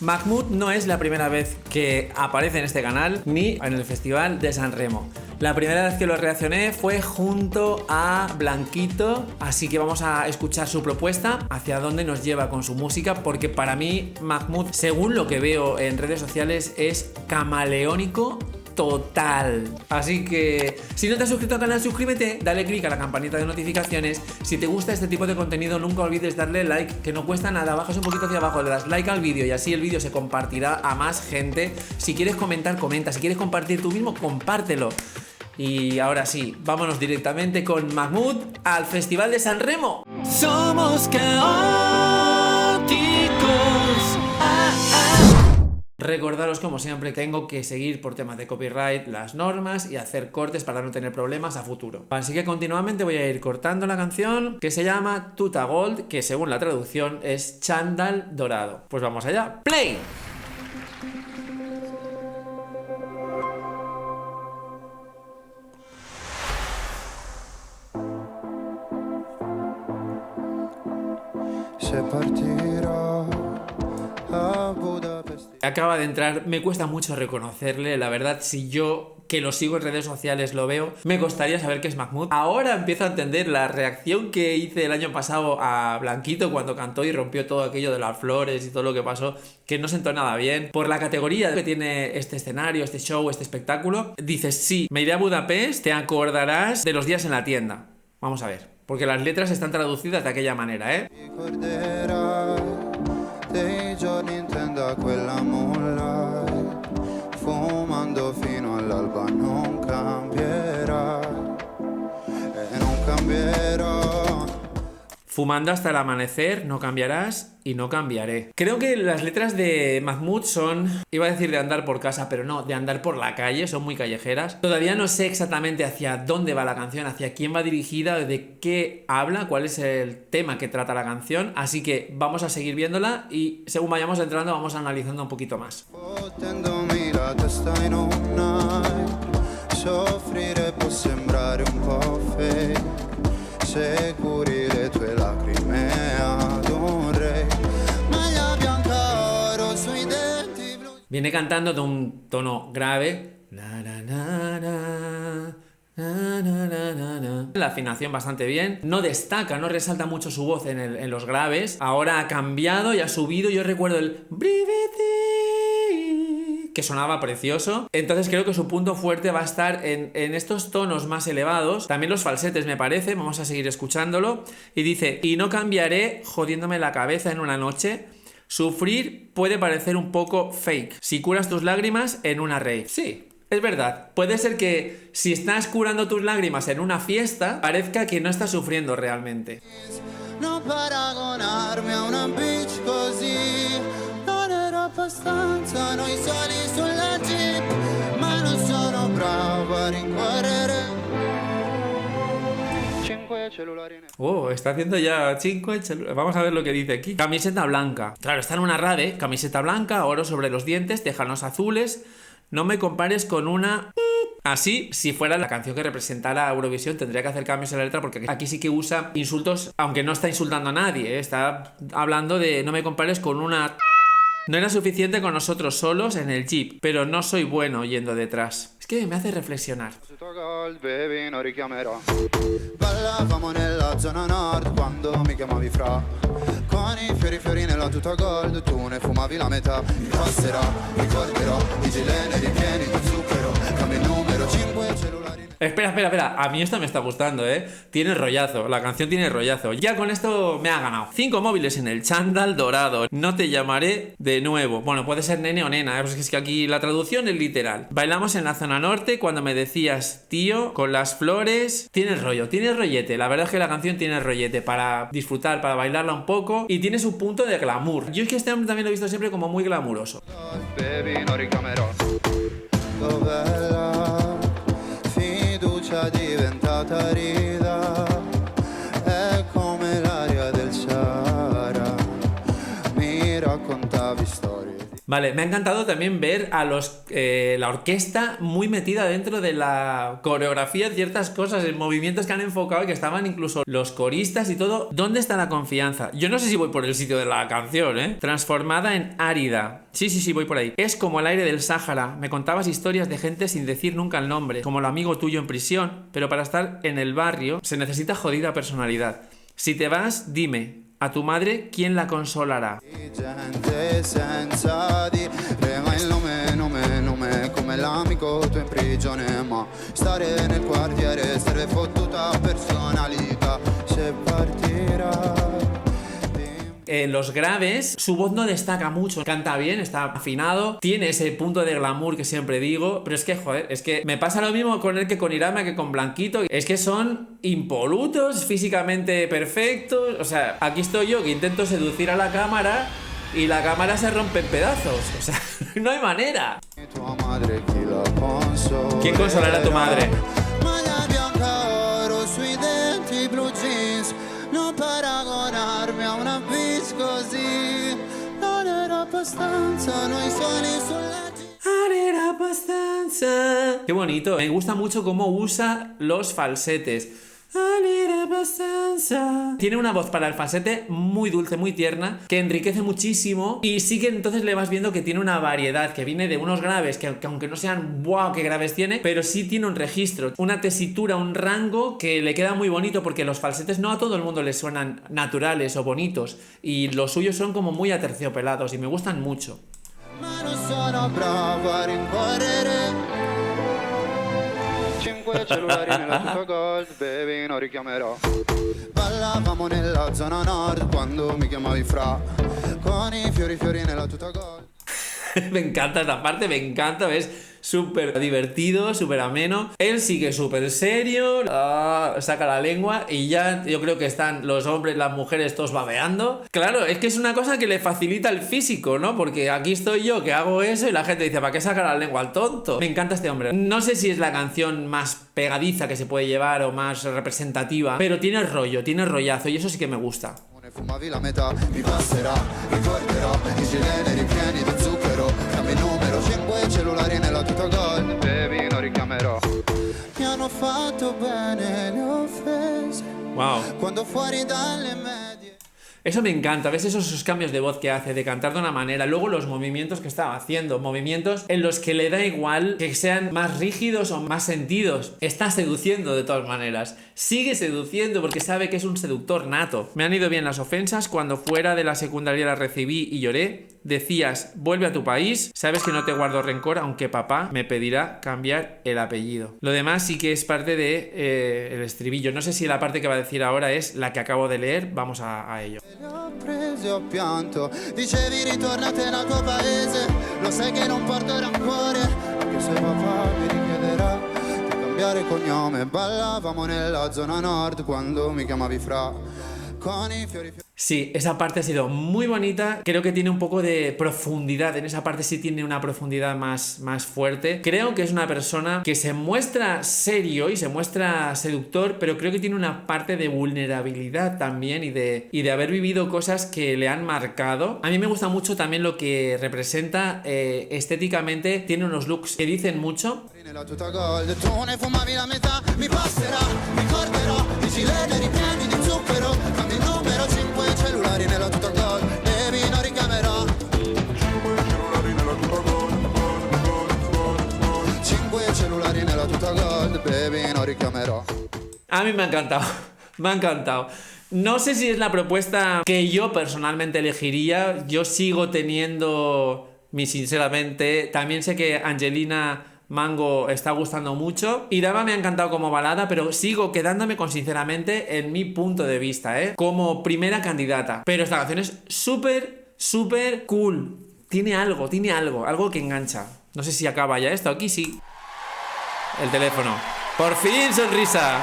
Mahmood no es la primera vez que aparece en este canal ni en el Festival de San Remo. La primera vez que lo reaccioné fue junto a Blanquito, así que vamos a escuchar su propuesta, hacia dónde nos lleva con su música, porque para mí Mahmood, según lo que veo en redes sociales, es camaleónico total. Así que si no te has suscrito al canal, suscríbete, dale click a la campanita de notificaciones. Si te gusta este tipo de contenido, nunca olvides darle like, que no cuesta nada. Bajas un poquito hacia abajo, le das like al vídeo y así el vídeo se compartirá a más gente. Si quieres comentar, comenta. Si quieres compartir tú mismo, compártelo. Y ahora sí, vámonos directamente con Mahmood al Festival de San Remo. Somos caóticos. Recordaros, como siempre, tengo que seguir por temas de copyright las normas y hacer cortes para no tener problemas a futuro. Así que continuamente voy a ir cortando la canción, que se llama Tuta Gold, que según la traducción es chándal dorado. Pues vamos allá. ¡Play! Se partirá a Budapest. Acaba de entrar, me cuesta mucho reconocerle, la verdad, si yo que lo sigo en redes sociales lo veo, me costaría saber que es Mahmood. Ahora empiezo a entender la reacción que hice el año pasado a Blanquito cuando cantó y rompió todo aquello de las flores y todo lo que pasó, que no sentó nada bien. Por la categoría que tiene este escenario, este show, este espectáculo, dices, sí, me iré a Budapest, te acordarás de los días en la tienda. Vamos a ver, porque las letras están traducidas de aquella manera, ¿eh? Ricorderai dei giorni in tenda quella moonlight, fumando fino all'alba non cambierai e non cambierò. Fumando hasta el amanecer, no cambiarás y no cambiaré. Creo que las letras de Mahmood son, iba a decir de andar por casa, pero no, de andar por la calle, son muy callejeras. Todavía no sé exactamente hacia dónde va la canción, hacia quién va dirigida, de qué habla, cuál es el tema que trata la canción, así que vamos a seguir viéndola y según vayamos entrando vamos analizando un poquito más. Fottendomi la testa in un night, soffrire può sembrare un po' fake, securi le tue lacrime ad un re, maglia bianca oro sui denti blu. Viene cantando de un tono grave. La afinación bastante bien. No destaca, no resalta mucho su voz en los graves. Ahora ha cambiado y ha subido. Yo recuerdo el que sonaba precioso. Entonces creo que su punto fuerte va a estar en estos tonos más elevados. También los falsetes, me parece. Vamos a seguir escuchándolo. Y dice, y no cambiaré jodiéndome la cabeza en una noche. Sufrir puede parecer un poco fake si curas tus lágrimas en una rave. Sí, es verdad. Puede ser que si estás curando tus lágrimas en una fiesta, parezca que no estás sufriendo realmente. Non paragonarmi a una bitch così, non era abbastanza noi soli sulla jeep, ma non sono bravo a rincorrere. Cinque cellulari. Oh, está haciendo ya 5. Vamos a ver lo que dice aquí. Camiseta blanca. Claro, está en una rave. Camiseta blanca, oro sobre los dientes, tejanos azules. No me compares con una... Así, si fuera la canción que representara a Eurovisión, tendría que hacer cambios en la letra porque aquí sí que usa insultos, aunque no está insultando a nadie, ¿eh? Está hablando de no me compares con una... No era suficiente con nosotros solos en el jeep, pero no soy bueno yendo detrás. Es que me hace reflexionar. Bevi, non richiamerò. Ballavamo nella zona nord quando mi chiamavi fra. Con i fiori nella tuta gold, tu ne fumavi la metà. Mi passerà, ricorderò i gileni ripieni di zucchero. Cambio il numero 5 cellulari. Espera, a mí esto me está gustando, ¿eh? Tiene rollazo, la canción tiene rollazo. Ya con esto me ha ganado. 5 móviles en el chándal dorado. No te llamaré de nuevo. Bueno, puede ser nene o nena, ¿eh? Pues es que aquí la traducción es literal. Bailamos en la zona norte cuando me decías, tío, con las flores. Tiene rollo, tiene rollete. La verdad es que la canción tiene rollete para disfrutar, para bailarla un poco. Y tiene su punto de glamour. Yo es que este hombre también lo he visto siempre como muy glamuroso. Bevi, non richiamerò. Dov'è la fiducia diventata rida? È come l'aria del Sahara. Mi raccontavi storie. Vale, me ha encantado también ver a la orquesta muy metida dentro de la coreografía, ciertas cosas, en movimientos que han enfocado y que estaban incluso los coristas y todo. ¿Dónde está la confianza? Yo no sé si voy por el sitio de la canción, ¿eh? Transformada en árida. Sí, voy por ahí. Es como el aire del Sáhara. Me contabas historias de gente sin decir nunca el nombre, como el amigo tuyo en prisión, pero para estar en el barrio se necesita jodida personalidad. Si te vas, dime. A tu madre, ¿quién la consolará? Gente senza dire mai il nome come l'amico tuo in prigione, ma stare nel quartiere serve fottuta personalità se partirà. En los graves, su voz no destaca mucho, canta bien, está afinado, tiene ese punto de glamour que siempre digo, pero es que, joder, es que me pasa lo mismo con él que con Irama, que con Blanquito, es que son impolutos, físicamente perfectos, o sea, aquí estoy yo que intento seducir a la cámara y la cámara se rompe en pedazos, o sea, no hay manera. ¿Quién consolará a tu madre? Non paragonarmi a una bis così. Non era abbastanza, noi suoni sulla Era abbastanza. Qué bonito. Me gusta mucho cómo usa los falsetes. Tiene una voz para el falsete muy dulce, muy tierna, que enriquece muchísimo. Y sí que entonces le vas viendo que tiene una variedad, que viene de unos graves que aunque no sean wow, qué graves tiene, pero sí tiene un registro, una tesitura, un rango que le queda muy bonito, porque los falsetes no a todo el mundo les suenan naturales o bonitos, y los suyos son como muy aterciopelados y me gustan mucho. Ma non sono bravo a rincorrere. 5 cellulari nella tuta gold, baby, non richiamerò. Ballavamo nella zona nord quando mi chiamavi fra, con i fiori nella tuta gold. Me encanta esta parte, me encanta, ¿ves? Súper divertido, súper ameno. Él sigue súper serio, saca la lengua y ya yo creo que están los hombres, las mujeres todos babeando. Claro, es que es una cosa que le facilita el físico, ¿no? Porque aquí estoy yo que hago eso y la gente dice, ¿para qué saca la lengua al tonto? Me encanta este hombre. No sé si es la canción más pegadiza que se puede llevar o más representativa, pero tiene rollo, tiene rollazo y eso sí que me gusta. Fumavi la metà, mi passerà, ricorderò i giri ripieni di zucchero, cambi numero, 5 cellulari nella tuta gold, baby, non richiamerò. Mi hanno fatto bene le offese, wow. Quando fuori dalle medie. Eso me encanta, ¿ves esos cambios de voz que hace, de cantar de una manera, luego los movimientos que estaba haciendo, movimientos en los que le da igual que sean más rígidos o más sentidos, está seduciendo de todas maneras, sigue seduciendo porque sabe que es un seductor nato. Me han ido bien las ofensas, cuando fuera de la secundaria las recibí y lloré, decías, vuelve a tu país, sabes que no te guardo rencor, aunque papá me pedirá cambiar el apellido. Lo demás sí que es parte de el estribillo, no sé si la parte que va a decir ahora es la que acabo de leer, vamos a ello. Le ho prese, ho pianto, dicevi ritornate nel tuo paese, lo sai che non porto rancore, anche se papà mi richiederà di cambiare cognome, ballavamo nella zona nord quando mi chiamavi fra, con i fiori. Sí, esa parte ha sido muy bonita, creo que tiene un poco de profundidad, en esa parte sí tiene una profundidad más fuerte. Creo que es una persona que se muestra serio y se muestra seductor, pero creo que tiene una parte de vulnerabilidad también y de haber vivido cosas que le han marcado. A mí me gusta mucho también lo que representa estéticamente, tiene unos looks que dicen mucho. Nella tuta gold, tu ne fumavi la metà, mi passerà, ricorderò i giri ripieni di zucchero, cambi il numero, 5 cellulari nella tuta gold, baby, non richiamerò. 5 cellulari nella tuta gold, baby, non richiamerò. A mí me ha encantado, me ha encantado. No sé si es la propuesta que yo personalmente elegiría, yo sigo teniendo mi sinceramente, también sé que Angelina Mango está gustando mucho. Irama me ha encantado como balada, pero sigo quedándome con sinceramente en mi punto de vista, como primera candidata. Pero esta canción es súper cool. Tiene algo que engancha. No sé si acaba ya esto, aquí sí. El teléfono. Por fin, sonrisa.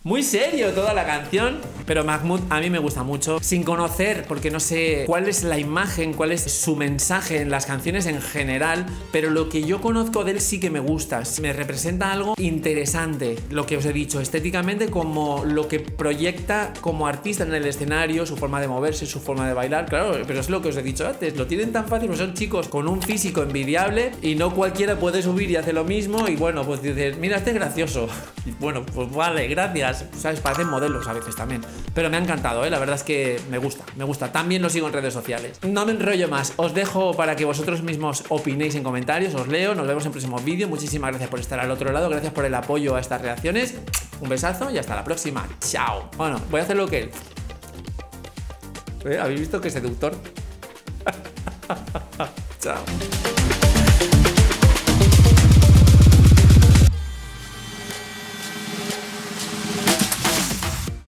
Muy serio toda la canción, pero Mahmood a mí me gusta mucho, sin conocer, porque no sé cuál es la imagen, cuál es su mensaje en las canciones en general, pero lo que yo conozco de él sí que me gusta, me representa algo interesante, lo que os he dicho, estéticamente, como lo que proyecta como artista en el escenario, su forma de moverse, su forma de bailar, claro, pero es lo que os he dicho antes, lo tienen tan fácil, pues son chicos con un físico envidiable y no cualquiera puede subir y hace lo mismo y bueno, pues dices, mira, este es gracioso, y bueno, pues vale, gracias. ¿Sabes? Parecen modelos a veces también. Pero me ha encantado, ¿eh? La verdad es que me gusta. También lo sigo en redes sociales. No me enrollo más. Os dejo para que vosotros mismos opinéis en comentarios. Os leo. Nos vemos en próximos vídeos. Muchísimas gracias por estar al otro lado. Gracias por el apoyo a estas reacciones. Un besazo y hasta la próxima. Chao. Bueno, voy a hacer lo que él. ¿Habéis visto qué seductor? Chao.